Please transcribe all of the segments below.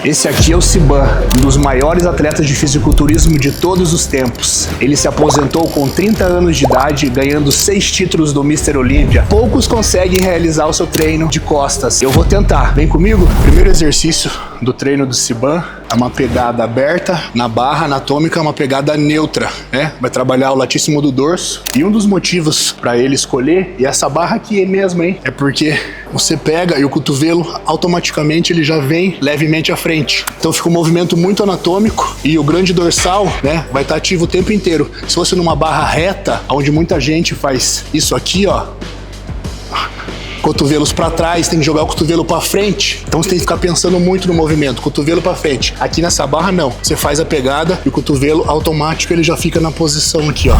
Esse aqui é o Siban, um dos maiores atletas de fisiculturismo de todos os tempos. Ele se aposentou com 30 anos de idade, ganhando 6 títulos do Mr. Olímpia. Poucos conseguem realizar o seu treino de costas. Eu vou tentar. Vem comigo? Primeiro exercício do treino do Siban é uma pegada aberta na barra anatômica, uma pegada neutra, né? Vai trabalhar o latíssimo do dorso. E um dos motivos para ele escolher, e essa barra aqui mesmo, hein? É porque você pega e o cotovelo automaticamente ele já vem levemente à frente. Então fica um movimento muito anatômico e o grande dorsal, né, vai estar ativo o tempo inteiro. Se fosse numa barra reta, onde muita gente faz isso aqui, ó, cotovelos para trás, tem que jogar o cotovelo para frente. Então você tem que ficar pensando muito no movimento, cotovelo para frente. Aqui nessa barra não, você faz a pegada e o cotovelo automático ele já fica na posição aqui, ó.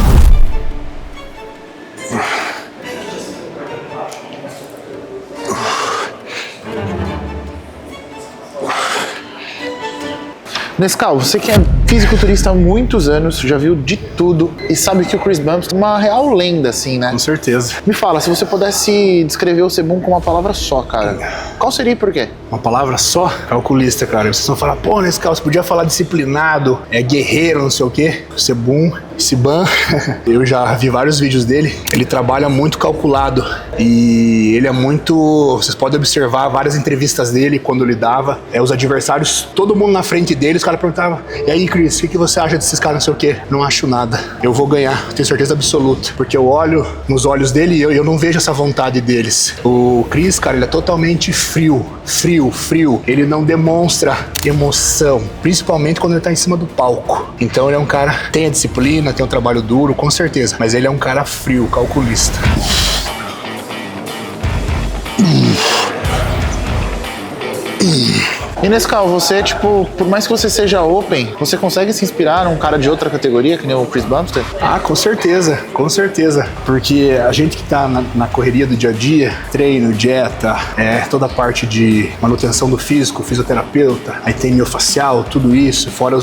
Nescau, você que é fisiculturista há muitos anos, já viu de tudo e sabe que o Chris Bumstead é uma real lenda, assim, né? Com certeza. Me fala, se você pudesse descrever o Sebum com uma palavra só, cara, qual seria e por quê? Uma palavra só? Calculista, cara. Vocês vão falar, pô, Nescau, você podia falar disciplinado, guerreiro, não sei o quê. Siban, eu já vi vários vídeos dele. Ele trabalha muito calculado e ele é muito... Vocês podem observar várias entrevistas dele quando ele dava. Os adversários, todo mundo na frente dele, os caras perguntavam, e aí, Chris, o que você acha desses caras, não sei o quê? Não acho nada. Eu vou ganhar, tenho certeza absoluta. Porque eu olho nos olhos dele e eu não vejo essa vontade deles. O Chris, cara, ele é totalmente frio. Ele não demonstra emoção, principalmente quando ele tá em cima do palco. Então ele é um cara, tem a disciplina, tem um trabalho duro, com certeza, mas ele é um cara frio, calculista. E Nescau, você, tipo, por mais que você seja open, você consegue se inspirar num cara de outra categoria, que nem o Chris Bumstead? Ah, com certeza. Porque a gente que tá na correria do dia a dia, treino, dieta, toda a parte de manutenção do físico, fisioterapeuta, aí tem miofacial, tudo isso, fora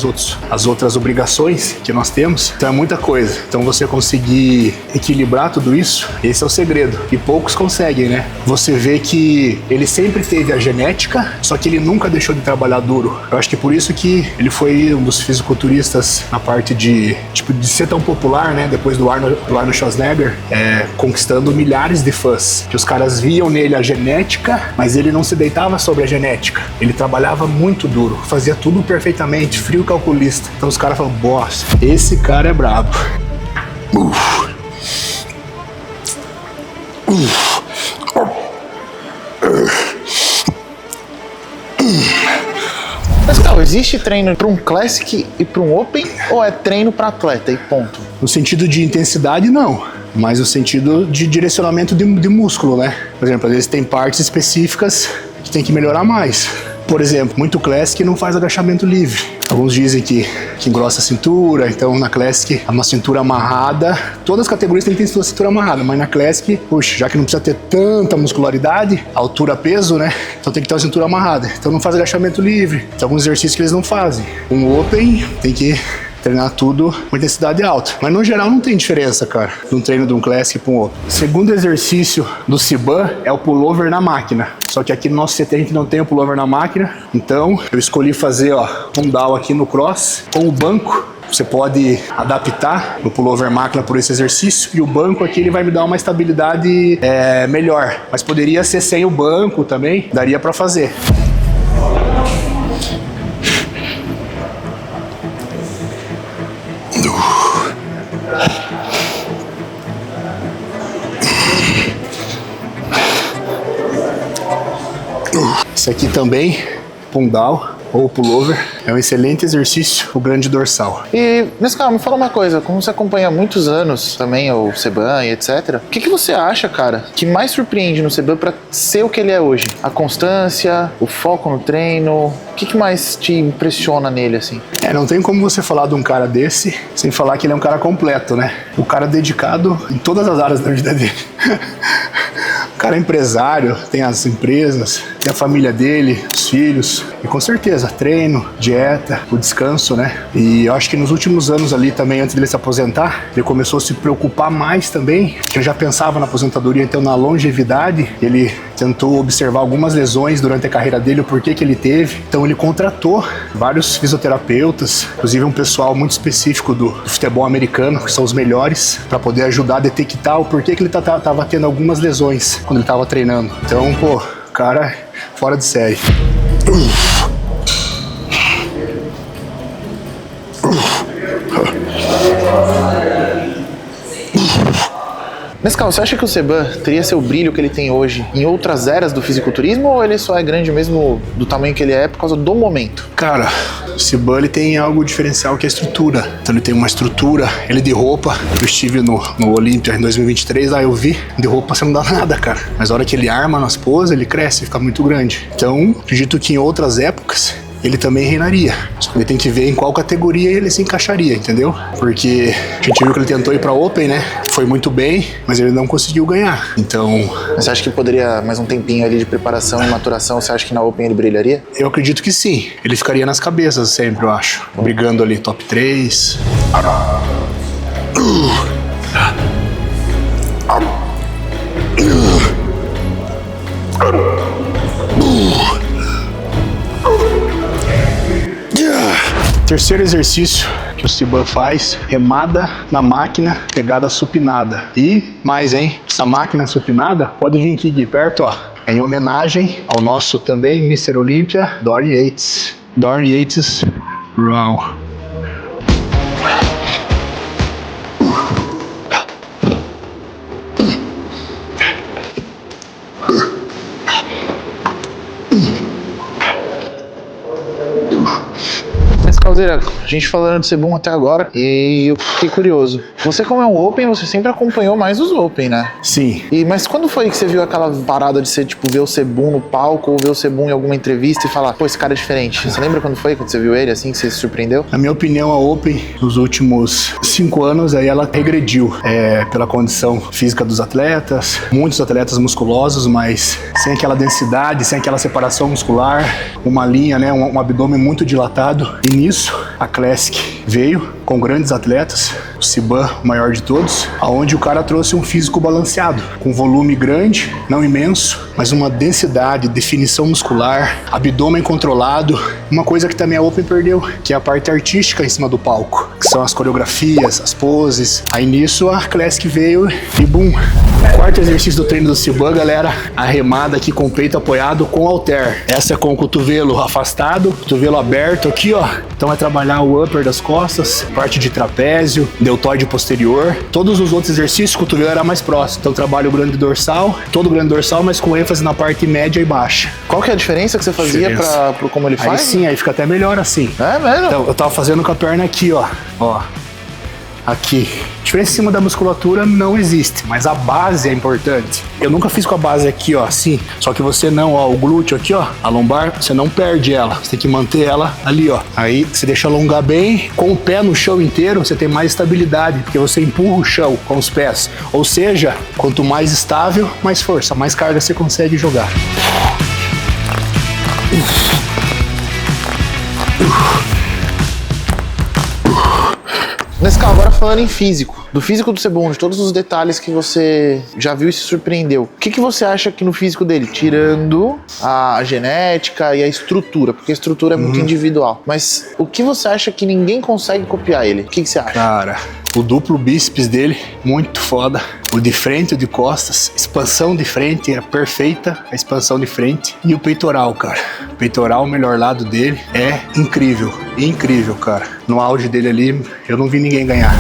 as outras obrigações que nós temos. Então é muita coisa. Então você conseguir equilibrar tudo isso, esse é o segredo. E poucos conseguem, né? Você vê que ele sempre teve a genética, só que ele nunca deixou de trabalhar duro. Eu acho que por isso que ele foi um dos fisiculturistas na parte de ser tão popular, né? Depois do Arnold Schwarzenegger, conquistando milhares de fãs. Que os caras viam nele a genética, mas ele não se deitava sobre a genética. Ele trabalhava muito duro, fazia tudo perfeitamente, frio calculista. Então os caras falam, boss, esse cara é brabo. Mas, Cal, existe treino para um Classic e para um Open ou é treino para atleta e ponto? No sentido de intensidade, não. Mas no sentido de direcionamento de músculo, né? Por exemplo, às vezes tem partes específicas que tem que melhorar mais. Por exemplo, muito Classic não faz agachamento livre. Alguns dizem que engrossa a cintura, então na Classic é uma cintura amarrada. Todas as categorias têm que ter sua cintura amarrada, mas na Classic, puxa, já que não precisa ter tanta muscularidade, altura, peso, né? Então tem que ter uma cintura amarrada. Então não faz agachamento livre. Tem alguns exercícios que eles não fazem. Um Open tem que treinar tudo com intensidade alta. Mas no geral não tem diferença, cara, de um treino de um Classic para um outro. O segundo exercício do Siban é o pullover na máquina. Só que aqui no nosso CT a gente não tem o pullover na máquina. Então eu escolhi fazer, um down aqui no cross com o banco. Você pode adaptar o pullover máquina por esse exercício e o banco aqui ele vai me dar uma estabilidade melhor. Mas poderia ser sem o banco também, daria para fazer. Esse aqui também, pull down ou pullover, é um excelente exercício, o grande dorsal. E, Nescau, me fala uma coisa, como você acompanha há muitos anos também o Seban e etc, o que você acha, cara, que mais surpreende no Seban para ser o que ele é hoje? A constância, o foco no treino, o que mais te impressiona nele, assim? Não tem como você falar de um cara desse sem falar que ele é um cara completo, né? O cara dedicado em todas as áreas da vida dele. O cara é empresário, tem as empresas, tem a família dele, os os filhos. E com certeza, treino, dieta, o descanso, né? E eu acho que nos últimos anos ali também, antes dele se aposentar, ele começou a se preocupar mais também, que ele já pensava na aposentadoria, então na longevidade, ele tentou observar algumas lesões durante a carreira dele, o porquê que ele teve. Então ele contratou vários fisioterapeutas, inclusive um pessoal muito específico do futebol americano, que são os melhores, para poder ajudar a detectar o porquê que ele tava tendo algumas lesões quando ele tava treinando. Então, pô, cara, fora de série. Nescau, você acha que o Seban teria seu brilho que ele tem hoje em outras eras do fisiculturismo, ou ele só é grande mesmo do tamanho que ele é por causa do momento? Cara, o Seban ele tem algo diferencial que é a estrutura. Então ele tem uma estrutura, ele de roupa. Eu estive no Olímpia em 2023, lá eu vi, de roupa você não dá nada, cara. Mas a hora que ele arma nas poses, ele cresce, fica muito grande. Então, acredito que em outras épocas ele também reinaria. Só que ele tem que ver em qual categoria ele se encaixaria, entendeu? Porque a gente viu que ele tentou ir pra Open, né? Foi muito bem, mas ele não conseguiu ganhar. Então... Mas você acha que poderia mais um tempinho ali de preparação e maturação? Você acha que na Open ele brilharia? Eu acredito que sim. Ele ficaria nas cabeças sempre, eu acho. Brigando ali top 3. Terceiro exercício que o Seban faz, remada na máquina, pegada supinada. E mais, hein? Essa máquina supinada pode vir aqui de perto, ó. É em homenagem ao nosso também Mr. Olympia, Dorian Yates. Dorian Yates Brown. Calzeira, a gente falando de Seban até agora e eu fiquei curioso. Você, como é um Open, você sempre acompanhou mais os Open, né? Sim. Mas quando foi que você viu aquela parada de ser, tipo, ver o Seban no palco ou ver o Seban em alguma entrevista e falar, pô, esse cara é diferente? Você lembra quando foi, quando você viu ele, assim, que você se surpreendeu? Na minha opinião, a Open, nos últimos 5 anos, aí ela regrediu pela condição física dos atletas. Muitos atletas musculosos, mas sem aquela densidade, sem aquela separação muscular, uma linha, né, um abdômen muito dilatado. E nisso, a Classic veio com grandes atletas, o Seban, o maior de todos, aonde o cara trouxe um físico balanceado, com volume grande, não imenso, mas uma densidade, definição muscular, abdômen controlado, uma coisa que também a Open perdeu, que é a parte artística em cima do palco, que são as coreografias, as poses. Aí nisso a Classic veio e boom! Quarto exercício do treino do Seban, galera, a remada aqui com o peito apoiado com halter. Essa é com o cotovelo afastado, cotovelo aberto aqui, ó. Então vai trabalhar o upper das costas, parte de trapézio, deltoide posterior. Todos os outros exercícios, o cotovelo era mais próximo. Então trabalho o grande dorsal, todo o grande dorsal, mas com ênfase na parte média e baixa. Qual que é a diferença que você fazia pro como ele faz? Aí sim, aí fica até melhor assim. É mesmo? Então, eu tava fazendo com a perna aqui, ó. Ó. Aqui. A diferença em cima da musculatura não existe, mas a base é importante. Eu nunca fiz com a base aqui, ó, assim. Só que você não, ó, o glúteo aqui, ó, a lombar, você não perde ela. Você tem que manter ela ali, ó. Aí você deixa alongar bem, com o pé no chão inteiro, você tem mais estabilidade, porque você empurra o chão com os pés. Ou seja, quanto mais estável, mais força, mais carga você consegue jogar. Nescau, agora falando em físico, do físico do Seban, de todos os detalhes que você já viu e se surpreendeu, o que você acha que no físico dele, tirando a genética e a estrutura, porque a estrutura é muito individual, mas o que você acha que ninguém consegue copiar ele? O que você acha? Cara, o duplo bíceps dele, muito foda. O de frente e o de costas, expansão de frente é perfeita, a expansão de frente. E o peitoral, cara. O peitoral, o melhor lado dele, é incrível, incrível, cara. No auge dele ali, eu não vi ninguém ganhar.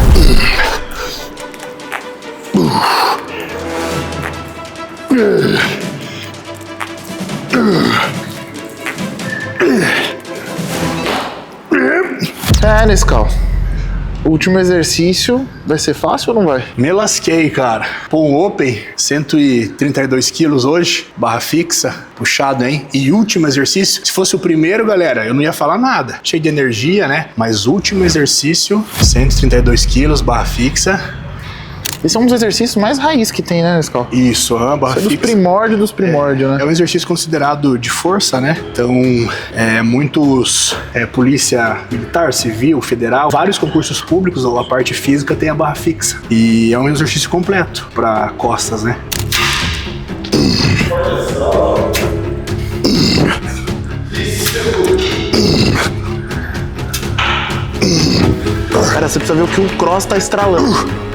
Nescau, o último exercício vai ser fácil ou não vai? Me lasquei, cara. Pô, um Open, 132 quilos hoje, barra fixa, puxado, hein? E último exercício, se fosse o primeiro, galera, eu não ia falar nada. Cheio de energia, né? Mas último exercício, 132 quilos, barra fixa. Esse é um dos exercícios mais raiz que tem, né, Nescau? Isso, a barra Isso é dos fixa. primórdios dos primórdios, né? É um exercício considerado de força, né? Então, muitos polícia militar, civil, federal, vários concursos públicos ou a parte física tem a barra fixa. E é um exercício completo para costas, né? Cara, você precisa ver o que o cross tá estralando.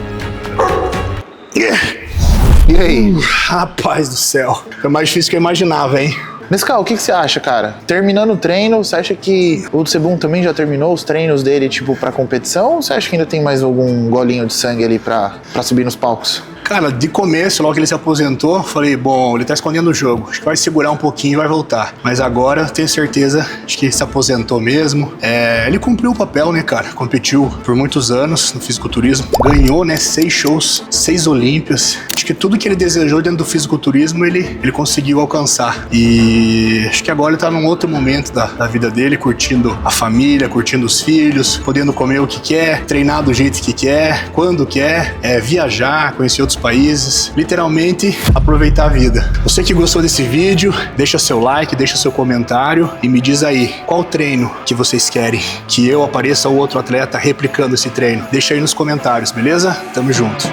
E aí? Rapaz do céu, é mais difícil que eu imaginava, hein? Nescau, o que você acha, cara? Terminando o treino, você acha que o Sebum também já terminou os treinos dele, tipo, pra competição? Ou você acha que ainda tem mais algum golinho de sangue ali pra subir nos palcos? Cara, de começo, logo que ele se aposentou, falei, bom, ele tá escondendo o jogo, acho que vai segurar um pouquinho e vai voltar. Mas agora, tenho certeza de que se aposentou mesmo. Ele cumpriu o papel, né, cara? Competiu por muitos anos no fisiculturismo, ganhou, né, 6 shows, 6 Olímpias. Acho que tudo que ele desejou dentro do fisiculturismo, ele conseguiu alcançar. E acho que agora ele tá num outro momento da vida dele, curtindo a família, curtindo os filhos, podendo comer o que quer, treinar do jeito que quer, quando quer, viajar, conhecer outros países, literalmente aproveitar a vida. Você que gostou desse vídeo, deixa seu like, deixa seu comentário e me diz aí, qual treino que vocês querem que eu apareça ou outro atleta replicando esse treino? Deixa aí nos comentários, beleza? Tamo junto.